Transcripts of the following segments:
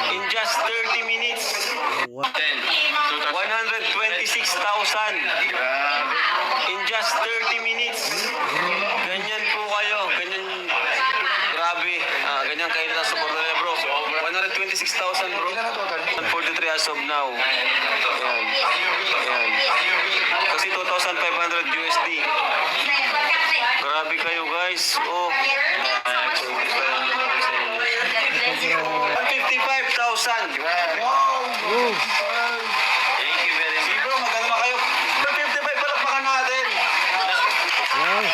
in just 30 minutes. 126,000 in just 30 minutes. Ganyan po kayo. Ganyan. Grabe. Ganyan kayo na support nila, bro. 126,000, bro. 143 as of now. Ayan. Ayan. Kasi 2,500 USD. Grabe kayo, guys. Oh. 155,000. Wow. Thank you very much. Bro, maganda kayo. 155 palakpakan natin. Wow.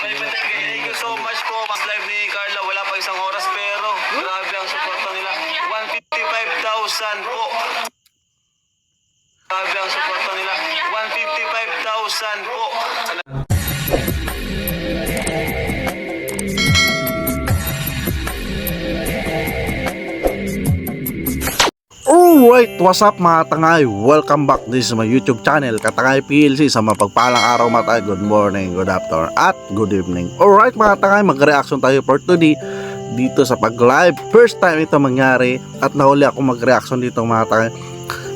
Thank you so much po. Mas live ni Carla. Wala pa isang oras pero grabe ang suporta nila. 155,000 po. Grabe ang suporta nila. 155,000 po. Alright, what's up mga tangay? Welcome back this is my YouTube channel, Katangay PLC. Sa mapagpalang araw mga tangay, good morning, good afternoon, at good evening. Alright mga tangay, mag-reaction tayo for today dito sa pag-live. First time ito mangyari at nahuli ako mag-reaction dito mga tangay.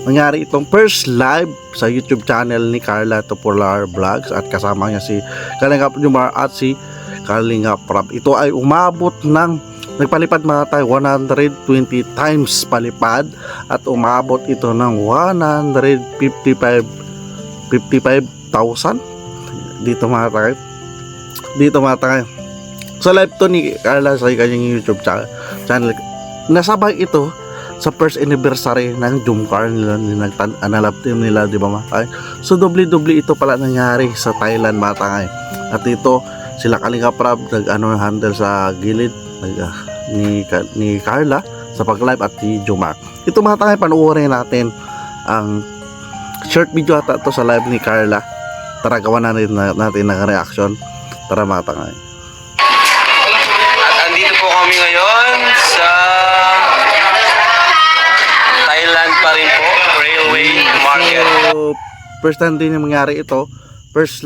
Mangyari itong first live sa YouTube channel ni Carla Topolar Vlogs at kasama niya si Kalingap Jumar at si Kalingap Prab. Ito ay umabot ng nagpalipad mga tayo 120 times palipad at umabot ito ng 155,000 dito mga tayo. Sa live to ni Carla sa kanyang YouTube channel. Nasabay ito sa first anniversary ng Jumcar nila, nalab team nila, di ba mga tayo? So doble-doble ito pala nangyari sa Thailand mga tayo. At ito sila Kalingap Prab handle sa gilid ni Carla sa pag-live at si Jumar. Ito mga tangay, panuorin natin ang short video ata ito sa live ni Carla. Tara, gawa natin ng reaction. Tara mga tangay. At andito po kami ngayon sa Thailand pa rin po, Railway Market. So, first time din yung mangyari ito. First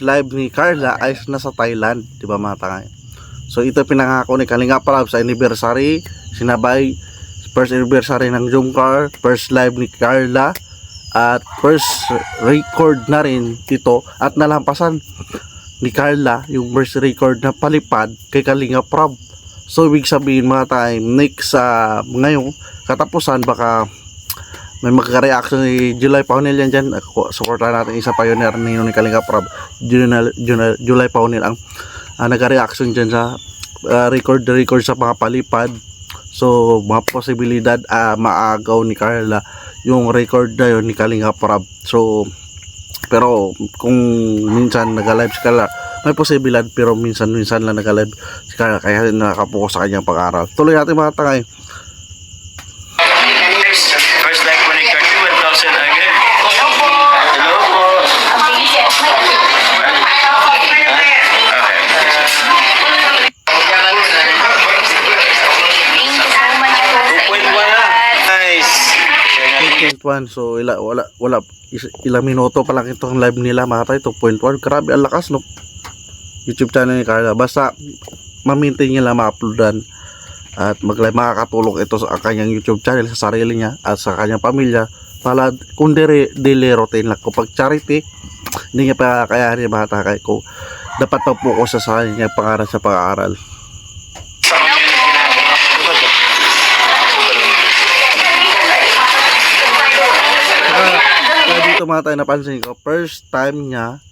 live ni Carla ay nasa Thailand, di ba mga tangay? So ito pinangako ni Kalingap Prab sa anniversary, sinabay first anniversary ng Jumcar, first live ni Carla at first record na rin ito at nalampasan ni Carla yung first record na palipad kay Kalingap Prab. So ibig sabihin mga time next ngayong katapusan baka may magka-reaction ni July Paunil yan dyan. Supportan natin isa pioneer ni Kalingap Prab, July Paunil ang nagka-reaction dyan sa record sa mga palipad. So mga posibilidad maagaw ni Carla yung record na yun ni Kalingap Prab. So pero kung minsan nag-live si Carla may posibilidad, pero minsan lang nag-live si Carla kaya nakapokus sa kanyang pag-aaral. Tuloy natin mga tangay. First live po ni Carla, 1,000 again. Hello po. So ilang minuto pa lang itong live nila mga tayo, 2.1. Grabe ang lakas no YouTube channel ni Carla. Basta ma-maintain nila, ma-uploadan at mag-live, makakatulong ito sa kanyang YouTube channel, sa sarili niya at sa kanyang pamilya para kung delirotin lang kapag charity hindi niya pa kayanin mga takay ko. Dapat pag-focus sa kanyang pangarap sa pag-aaral. Dito mga tayo napansin ko, first time niya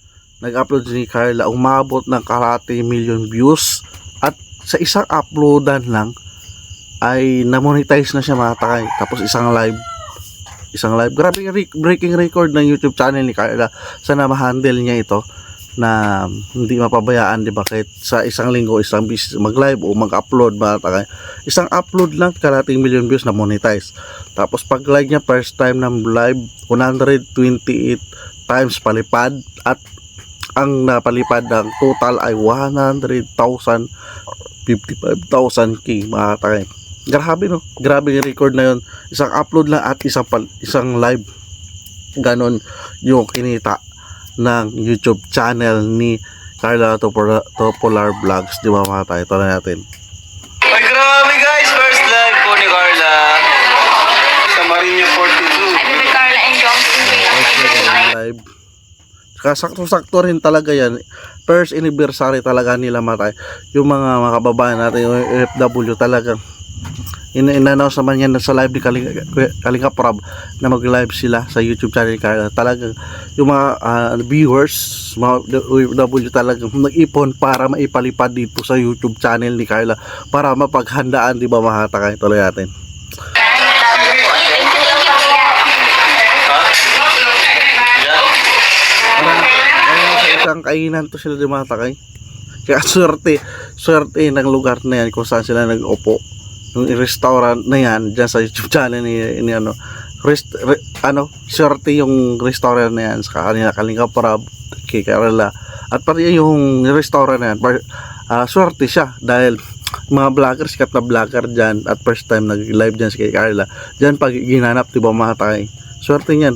nag-upload ni Carla, umabot ng kalahati million views at sa isang uploadan lang ay na-monetize na siya mga tayo. Tapos isang live, grabe breaking record ng YouTube channel ni Carla. Sana ma-handle niya ito na hindi mapabayaan, di ba? Kahit sa isang linggo, isang business mag-live o mag-upload mga tayo, isang upload lang kalating million views na monetize. Tapos pag live niya, first time ng live, 128 times palipad at ang napalipad ng total ay 100,000, 55,000 k mga tayo. Grabe no, grabe yung record na yun. Isang upload lang at isang live. Ganon yung kinita ng YouTube channel ni Carla Topolar Vlogs, di ba mga tayo? Ito na natin. Ay, grabe! Sakto-sakto rin talaga yan. First anniversary talaga nila matay. Yung mga kababayan natin, yung OFW talagang in-announce naman yan sa live ni Kalinga Prab na mag-live sila sa YouTube channel ni Carla. Talagang yung mga viewers, mga OFW talagang nag-ipon para maipalipad dito sa YouTube channel ni Carla para mapaghandaan, di ba, mahatakay tuloy natin. Sa isang kainan to sila dumatakay. Kaya swerte ng lugar na yan kung saan sila nag-upo. Yung restaurant na yan dyan sa YouTube channel ni swerte yung restaurant na yan sa kanila Kalinga Prab kay Carla. At pati yung restaurant na yan, swerte siya dahil mga vlogger, sikat na vlogger dyan at first time nag-live dyan si kay Carla. Dyan pag ginanap, diba, mahatakay. Swerte niyan.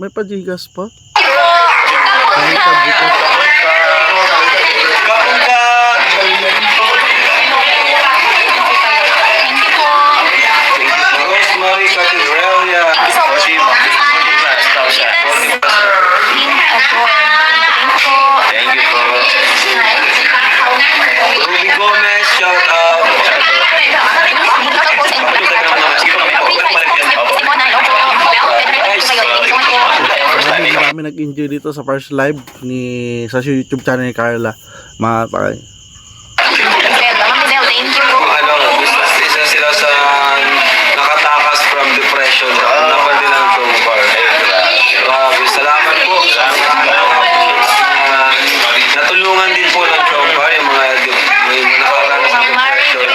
May pajigas pa. May pajigas. Rosemary Catedralia. Thank you po. Ruby Gomez, shout out. Marami nag-enjoy dito sa first live sa YouTube channel ni Carla. Mga takay. Isa sila sa nakatakas from depression. Naman din ang Jomcar. Grabe, salamat po. Natulungan din po ng Jomcar yung mga nakaranas ng depression.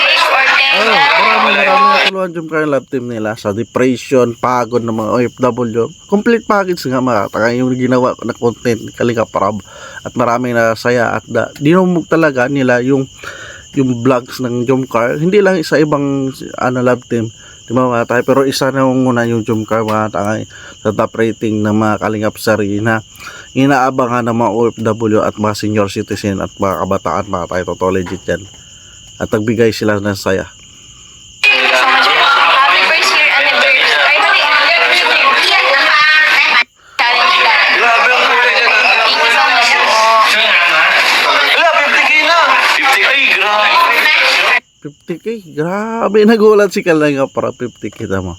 Marami natulungan yung Carla love team nila sa depression, pagod ng mga OFW. Complete package nga mga takay yung ginawa na content Kalinga Prab. At maraming nasaya at dinumog talaga nila yung vlogs ng Jomcar. Hindi lang isa ibang love team, di ba mga tayo, pero isa na muna yung Jomcar mga tayo sa top rating ng mga Kalingap Sari na inaabangan ng mga OFW at mga senior citizen at mga kabataan mga tayo. Totoo legit yan. At nagbigay sila ng saya. Grabe ang kulay niya. 50K na. 50K, grabe. 50K? Grabe, nagulat si Kalinga para 50K tama.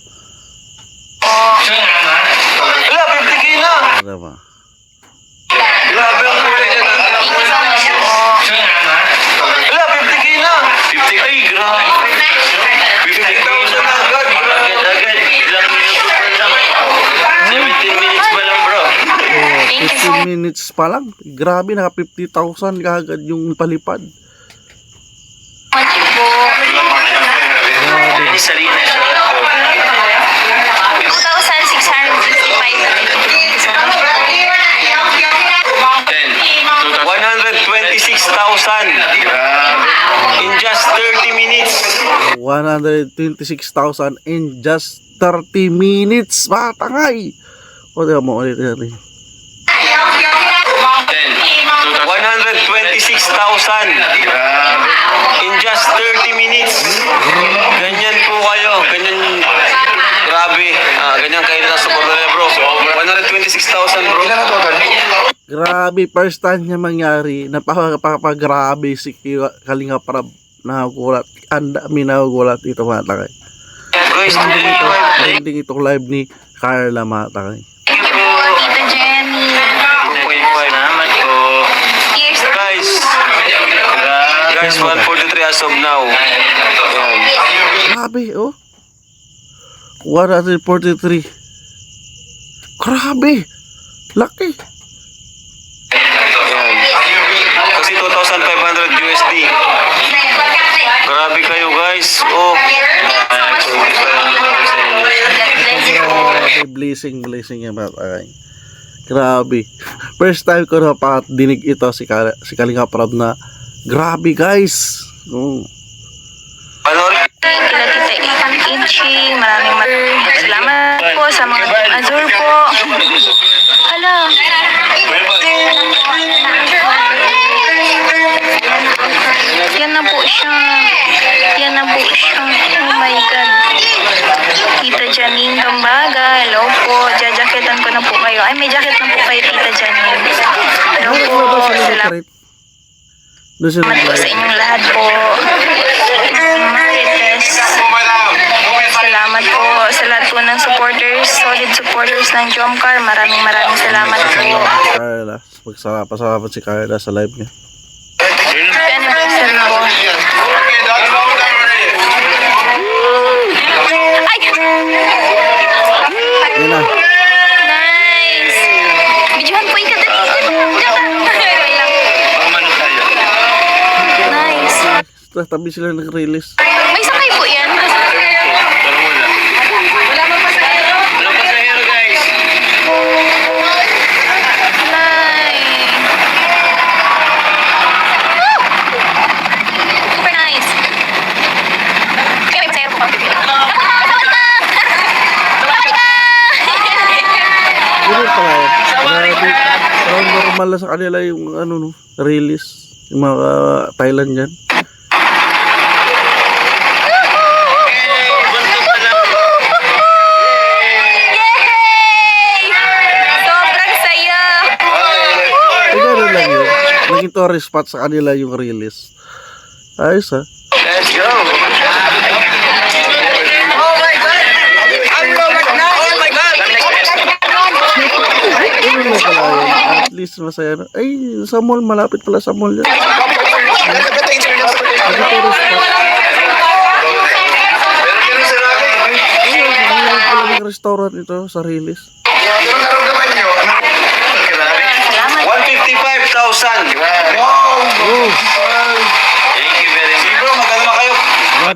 50K na. Tama. Grabe ang kulay niya. 50K na. 50K, grabe. 50,000 na agad. Ilang minuto pa lang. 17 minutes pa lang, bro. 15 minutes pa lang. Grabe, naka 50,000 kagad yung palipad. Sarina siya. 126,000 in just 30 minutes. 126,000 in just 30 minutes. Matangay. O, diba mo ulit natin. 126,000 in just 30 minutes. Ganyan po kayo. Ganyan. Grabe. Ganyan kayo na support nila, bro. 126,000, bro. Grabe, first time niya mangyari. Napakagrabe si Kalinga Prab. Nagulat. Ang dami nagulat ito mga takay. Guys, Trending itong live ni Carla mga takay. Thank you po, Tita Jenny. 2.5 naman po. Guys, 143 as of now. Grabe, oh. 143. Grabe. Laki. Kasi 2,500 USD. Grabe kayo, guys. Oh. Grabe, blessing yung mga takay. Grabe. First time ko na dinig ito si Kalinga Prab na grabe, guys. Panoorin. Kila Tita Inching, maraming salamat po sa mga Team Azur po. Hala. na po siya. Yan na po siya. Oh my God. Tita Janine Gambaga. Hello po. Jajaketan ko na po kayo. Ay, may jacket na po kayo, Tita Janine. Hello po. Salamat Doon sila po sa inyong lahat po. Marites. Salamat po sa lahat po ng supporters, solid supporters ng Jomcar. Maraming salamat po. Carla. Pasalamat si Carla sa live niya. Happy anniversary po. Ay! Ayun na. Nice! Videohan po ikaw dali. Nice. Tabi sila nag-release. May sakay po yan. Nice. Super nice. Kaya may sayo po kami. Ano pa kaya? Parang normal na sa kanila yung ano no, release. Yung mga Thailand yan. Yay! Sobrang saya. Ay, gano'n lang yun. Naging tourist spot sa kanila yung release. Ayos ha. Let's go! Ano na pala yun? At least masaya na. Ay, sa mall. Malapit pala sa mall yan. Naging tourist spot. Ay, yung restaurant ito sa release. 155,000. Oh! Thank you very much. Bro, magkano na kayo?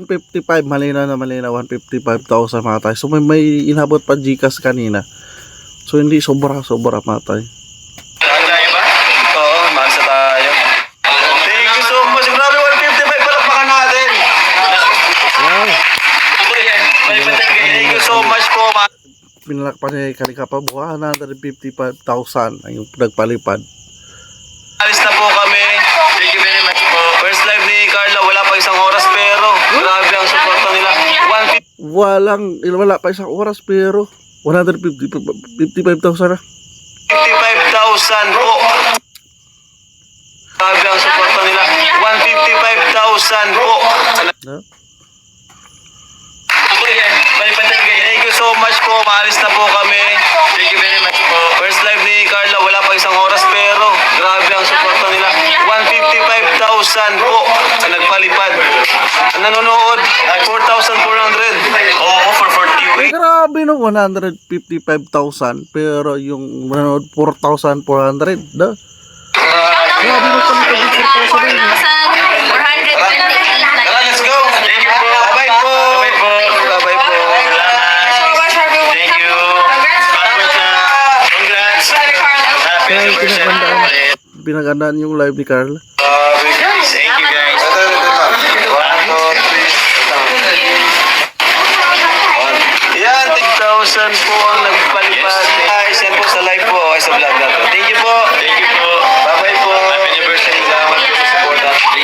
155, malinaw na malinaw, 155,000 mga tayo. So may inabot pa Gcash kanina. So hindi sobra mga tayo. Tayo ba? Oo, makasa tayo. Thank you so much. Grabe, 155 palakpakan natin. Wow! Thank you so much po, ma. Pinalakpan niya yung Kalikapab, 155,000 ang yung nagpalipad. Alis na po kami. Thank you very much po. First live ni Carla, wala pa isang oras pero grabe ang suporta nila. Wala pa isang oras pero 155,000 na. 155,000 po. Grabe ang suporta nila. 155,000 po. No? Thank you so much po. Maalis na po kami. Thank you very much po. First live ni Carla, wala pa isang oras pero grabe ang suporta nila. 155,000 po ang nagpalipad. Ang nanonood, 4,400. Oo, for 40 Ay, weeks. grabe no, 155,000 pero yung manood 4,400 na. Grabe no, kami 4,000 na. 428 na. Tara, let's go. Thank you po. Bye po. Bye po. Bye po. Thank you. Congrats. Happy Kaya anniversary. pinagandaan yung live ni Carla. Thank you guys. 1, 2, 3. Yan, 10,000 po ang nagpalipad. Guys, yan po sa live po. Ay, sa vlog natin. Thank you po. Thank you po. Bye-bye po. Happy anniversary. Salamat po sa support.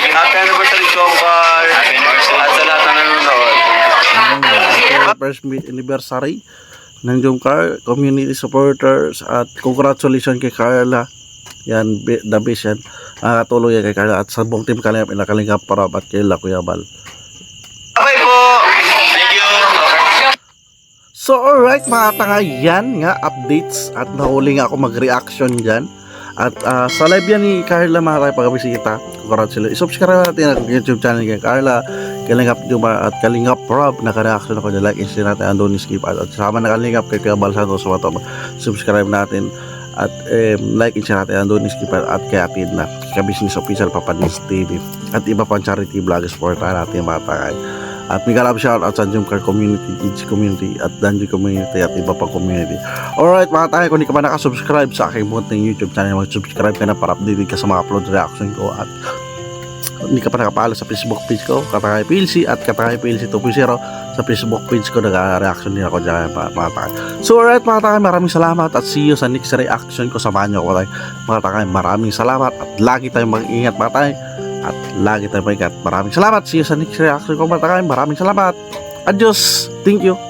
Happy anniversary, Jomcar. Happy anniversary. At sa lahat na nanonood. First anniversary ng Jomcar community supporters at congratulations kay Carla. Yan, the best yan. Tuloy yan kay Carla at sa buong team Kalingap, Kalingap Parab at kay Kuya Bal. Bye po. Thank you. So alright mga tanga, yan nga updates at nahuli nga ako mag-reaction dyan. At sa live yan ni Carla mga tayo pagkabisita. Congratulations. I-subscribe natin ang YouTube channel kay Carla, Kalingap Jomar at Kalingap Rob. Naka-reaction ako dyan. Like and share natin ang Donnie Skip at sama na Kalingap kay Kuya Bal Santos. Subscribe natin at like and share natin ang Donnie Skip at kay Atid na ka-business official Papadins TV at iba pang charity vlogs for natin mga tanga. At may galap shout out sa Jomcar community, Kids community at Danji community at iba pang community. Alright mga tayo, kung di ka pa nakasubscribe sa aking bunteng YouTube channel, mag-subscribe ka na para updated ka sa mga upload reaction ko. At kung di ka pa nakapala sa Facebook page ko, Katangay PLC at Katangay PLC 2.0 sa Facebook page ko, nag-reaction din ako dyan mga tayo. So alright mga tayo, maraming salamat at see you sa next reaction ko. Samahan nyo ako tayo mga tayo, maraming salamat at lagi tayong mag-ingat mga tayo at lagi tayo maingat. Maraming salamat. See you sa next reaction ko mga tagay. Maraming salamat. Adios. Thank you.